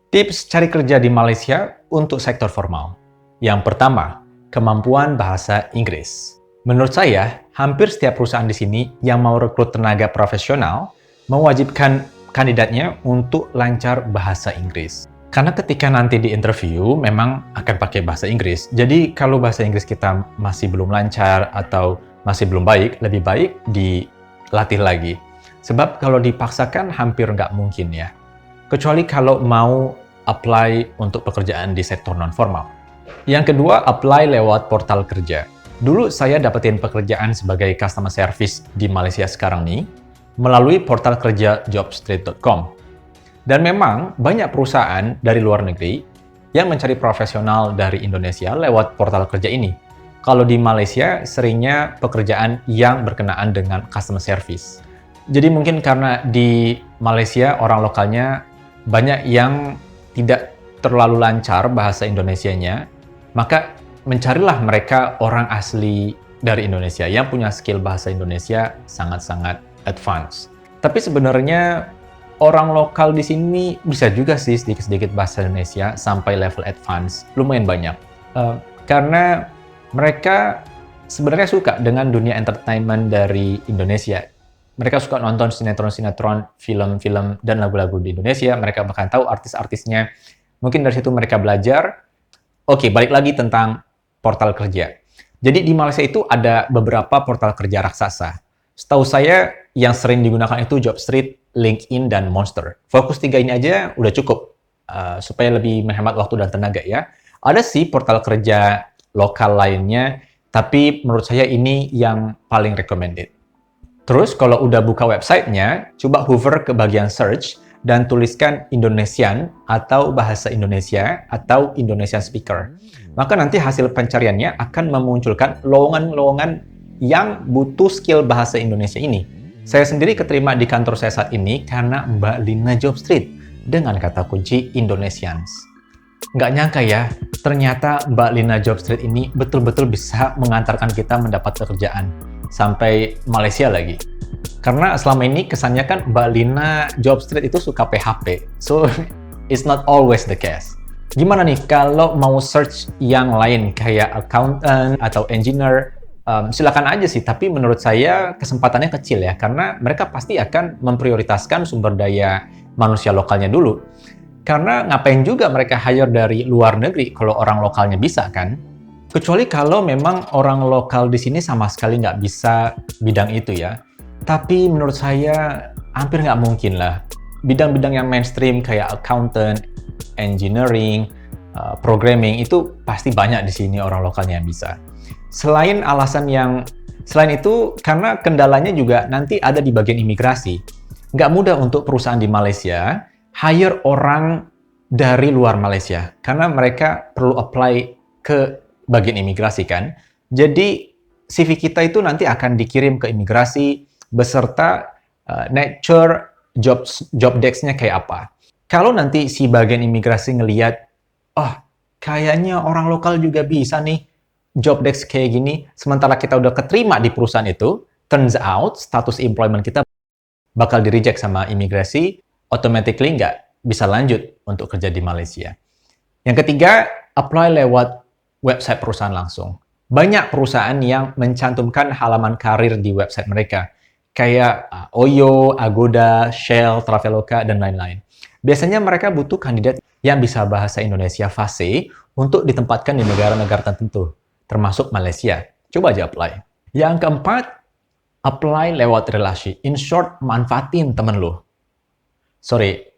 Tips cari kerja di Malaysia untuk sektor formal. Yang pertama, kemampuan bahasa Inggris. Menurut saya, hampir setiap perusahaan di sini yang mau rekrut tenaga profesional mewajibkan kandidatnya untuk lancar bahasa Inggris. Karena ketika nanti di interview memang akan pakai bahasa Inggris. Jadi kalau bahasa Inggris kita masih belum lancar atau masih belum baik, lebih baik dilatih lagi. Sebab kalau dipaksakan hampir nggak mungkin ya. Kecuali kalau mau apply untuk pekerjaan di sektor non-formal. Yang kedua, apply lewat portal kerja. Dulu saya dapetin pekerjaan sebagai customer service di Malaysia sekarang nih, melalui portal kerja jobstreet.com. Dan memang banyak perusahaan dari luar negeri yang mencari profesional dari Indonesia lewat portal kerja ini. Kalau di Malaysia, seringnya pekerjaan yang berkenaan dengan customer service. Jadi mungkin karena di Malaysia orang lokalnya banyak yang tidak terlalu lancar bahasa Indonesianya, maka mencarilah mereka orang asli dari Indonesia yang punya skill bahasa Indonesia sangat-sangat advance. Tapi sebenarnya orang lokal di sini bisa juga sih sedikit-sedikit bahasa Indonesia sampai level advance, lumayan banyak. Karena mereka sebenarnya suka dengan dunia entertainment dari Indonesia. Mereka suka nonton sinetron-sinetron, film-film, dan lagu-lagu di Indonesia. Mereka bahkan tahu artis-artisnya. Mungkin dari situ mereka belajar. Oke, balik lagi tentang portal kerja. Jadi di Malaysia itu ada beberapa portal kerja raksasa. Setahu saya yang sering digunakan itu Jobstreet, LinkedIn, dan Monster. Fokus 3 ini aja udah cukup. Supaya lebih menghemat waktu dan tenaga ya. Ada sih portal kerja lokal lainnya, tapi menurut saya ini yang paling recommended. Terus kalau udah buka websitenya, coba hover ke bagian search dan tuliskan Indonesian atau bahasa Indonesia atau Indonesian speaker. Maka nanti hasil pencariannya akan memunculkan lowongan-lowongan yang butuh skill bahasa Indonesia ini. Saya sendiri keterima di kantor saya saat ini karena Mbak Lina Jobstreet dengan kata kunci Indonesians. Nggak nyangka ya, ternyata Mbak Lina Jobstreet ini betul-betul bisa mengantarkan kita mendapat pekerjaan. Sampai Malaysia lagi. Karena selama ini kesannya kan Mbak Lina Jobstreet itu suka PHP. So, it's not always the case. Gimana nih kalau mau search yang lain kayak accountant atau engineer? Silakan aja sih, tapi menurut saya kesempatannya kecil ya. Karena mereka pasti akan memprioritaskan sumber daya manusia lokalnya dulu. Karena ngapain juga mereka hire dari luar negeri kalau orang lokalnya bisa kan? Kecuali kalau memang orang lokal di sini sama sekali nggak bisa bidang itu ya. Tapi menurut saya hampir nggak mungkin lah. Bidang-bidang yang mainstream kayak accountant, engineering, programming itu pasti banyak di sini orang lokalnya yang bisa. Selain itu karena kendalanya juga nanti ada di bagian imigrasi. Nggak mudah untuk perusahaan di Malaysia hire orang dari luar Malaysia karena mereka perlu apply ke bagian imigrasi kan. Jadi CV kita itu nanti akan dikirim ke imigrasi beserta nature job desk-nya kayak apa. Kalau nanti si bagian imigrasi ngelihat, kayaknya orang lokal juga bisa nih job desk kayak gini, sementara kita udah keterima di perusahaan itu, turns out status employment kita bakal di-reject sama imigrasi, automatically nggak bisa lanjut untuk kerja di Malaysia. Yang ketiga, apply lewat website perusahaan langsung. Banyak perusahaan yang mencantumkan halaman karir di website mereka, kayak Oyo, Agoda, Shell, Traveloka, dan lain-lain. Biasanya mereka butuh kandidat yang bisa bahasa Indonesia fasih untuk ditempatkan di negara-negara tertentu, termasuk Malaysia. Coba aja apply. Yang keempat, apply lewat relasi. In short, manfaatin temen lo.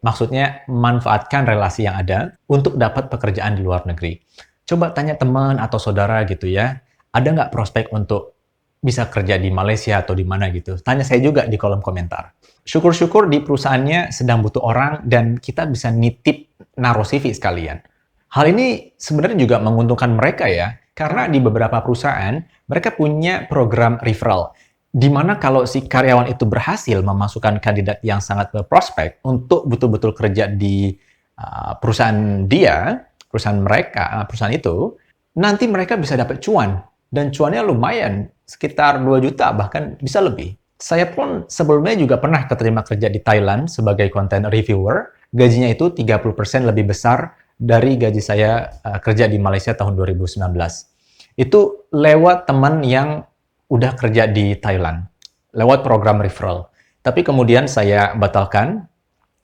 Maksudnya manfaatkan relasi yang ada untuk dapat pekerjaan di luar negeri. Coba tanya teman atau saudara gitu ya, ada nggak prospek untuk bisa kerja di Malaysia atau di mana gitu. Tanya saya juga di kolom komentar. Syukur-syukur di perusahaannya sedang butuh orang dan kita bisa nitip naruh CV sekalian. Hal ini sebenarnya juga menguntungkan mereka ya, karena di beberapa perusahaan mereka punya program referral, di mana kalau si karyawan itu berhasil memasukkan kandidat yang sangat berprospek untuk betul-betul kerja di perusahaan perusahaan itu, nanti mereka bisa dapat cuan. Dan cuannya lumayan, sekitar 2 juta, bahkan bisa lebih. Saya pun sebelumnya juga pernah keterima kerja di Thailand sebagai content reviewer. Gajinya itu 30% lebih besar dari gaji saya kerja di Malaysia tahun 2019. Itu lewat teman yang udah kerja di Thailand, lewat program referral. Tapi kemudian saya batalkan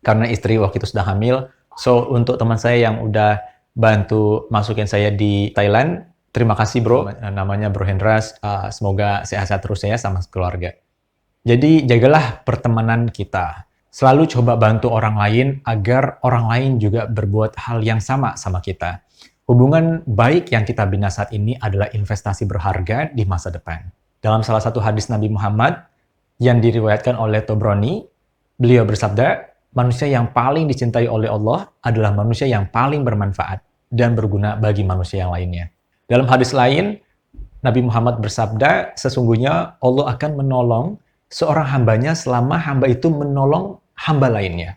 karena istri waktu itu sudah hamil. So, untuk teman saya yang udah bantu masukin saya di Thailand, terima kasih bro, namanya Bro Hendras. Semoga sehat-sehat terus ya sama keluarga. Jadi jagalah pertemanan kita. Selalu coba bantu orang lain agar orang lain juga berbuat hal yang sama kita. Hubungan baik yang kita bina saat ini adalah investasi berharga di masa depan. Dalam salah satu hadis Nabi Muhammad yang diriwayatkan oleh Tobroni, beliau bersabda, manusia yang paling dicintai oleh Allah adalah manusia yang paling bermanfaat dan berguna bagi manusia yang lainnya. Dalam hadis lain, Nabi Muhammad bersabda, sesungguhnya Allah akan menolong seorang hambanya selama hamba itu menolong hamba lainnya.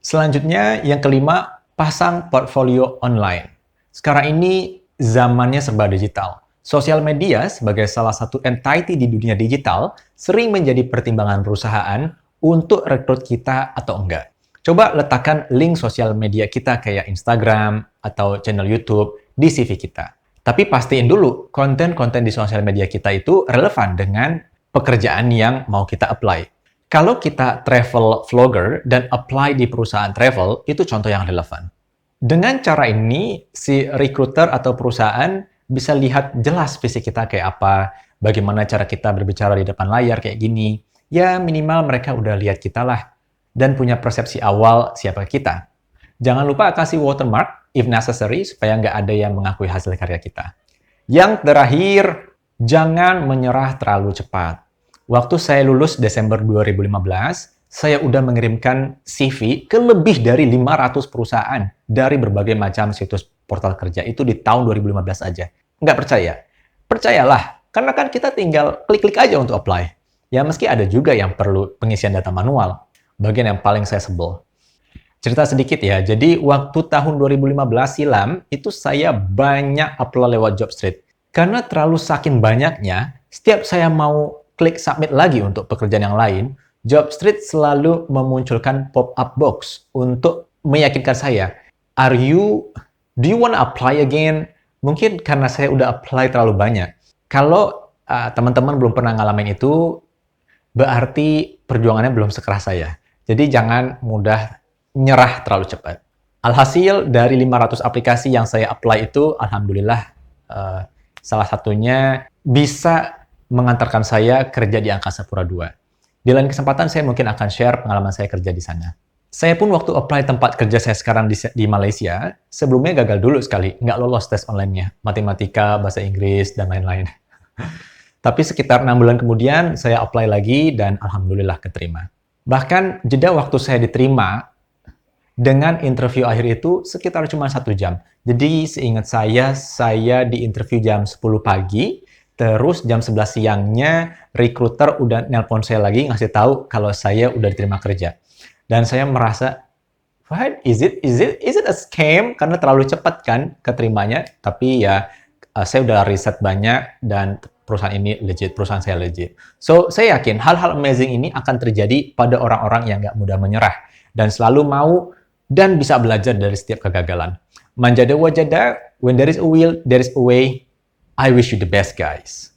Selanjutnya, yang kelima, pasang portfolio online. Sekarang ini zamannya serba digital. Sosial media sebagai salah satu entity di dunia digital sering menjadi pertimbangan perusahaan untuk rekrut kita atau enggak. Coba letakkan link sosial media kita kayak Instagram atau channel YouTube di CV kita. Tapi pastiin dulu konten-konten di sosial media kita itu relevan dengan pekerjaan yang mau kita apply. Kalau kita travel vlogger dan apply di perusahaan travel, itu contoh yang relevan. Dengan cara ini, si recruiter atau perusahaan bisa lihat jelas visi kita kayak apa, bagaimana cara kita berbicara di depan layar kayak gini. Ya minimal mereka udah lihat kita lah, dan punya persepsi awal siapa kita. Jangan lupa kasih watermark if necessary, supaya nggak ada yang mengakui hasil karya kita. Yang terakhir, jangan menyerah terlalu cepat. Waktu saya lulus Desember 2015, saya udah mengirimkan CV ke lebih dari 500 perusahaan dari berbagai macam situs portal kerja itu di tahun 2015 aja. Nggak percaya? Percayalah, karena kan kita tinggal klik-klik aja untuk apply. Ya meski ada juga yang perlu pengisian data manual. Bagian yang paling saya sebel. Cerita sedikit ya, jadi waktu tahun 2015 silam, itu saya banyak apply lewat Jobstreet. Karena terlalu saking banyaknya, setiap saya mau klik submit lagi untuk pekerjaan yang lain, Jobstreet selalu memunculkan pop-up box untuk meyakinkan saya, do you want to apply again? Mungkin karena saya udah apply terlalu banyak. Kalau teman-teman belum pernah ngalamin itu, berarti perjuangannya belum sekeras saya. Jadi jangan mudah nyerah terlalu cepat. Alhasil dari 500 aplikasi yang saya apply itu, alhamdulillah, salah satunya bisa mengantarkan saya kerja di Angkasa Pura II. Di lain kesempatan saya mungkin akan share pengalaman saya kerja di sana. Saya pun waktu apply tempat kerja saya sekarang di Malaysia, sebelumnya gagal dulu sekali, nggak lolos tes online-nya, matematika, bahasa Inggris, dan lain-lain. Tapi sekitar 6 bulan kemudian, saya apply lagi dan alhamdulillah keterima. Bahkan jeda waktu saya diterima, dengan interview akhir itu sekitar cuma 1 jam. Jadi seingat saya di interview jam 10 pagi, terus jam 11 siangnya recruiter udah nelpon saya lagi ngasih tahu kalau saya udah diterima kerja. Dan saya merasa, what? Is it a scam? Karena terlalu cepat kan keterimanya. Tapi ya saya udah riset banyak dan perusahaan ini legit, perusahaan saya legit. So saya yakin hal-hal amazing ini akan terjadi pada orang-orang yang nggak mudah menyerah dan selalu mau dan bisa belajar dari setiap kegagalan. Manjada wajada, when there is a will, there is a way. I wish you the best, guys.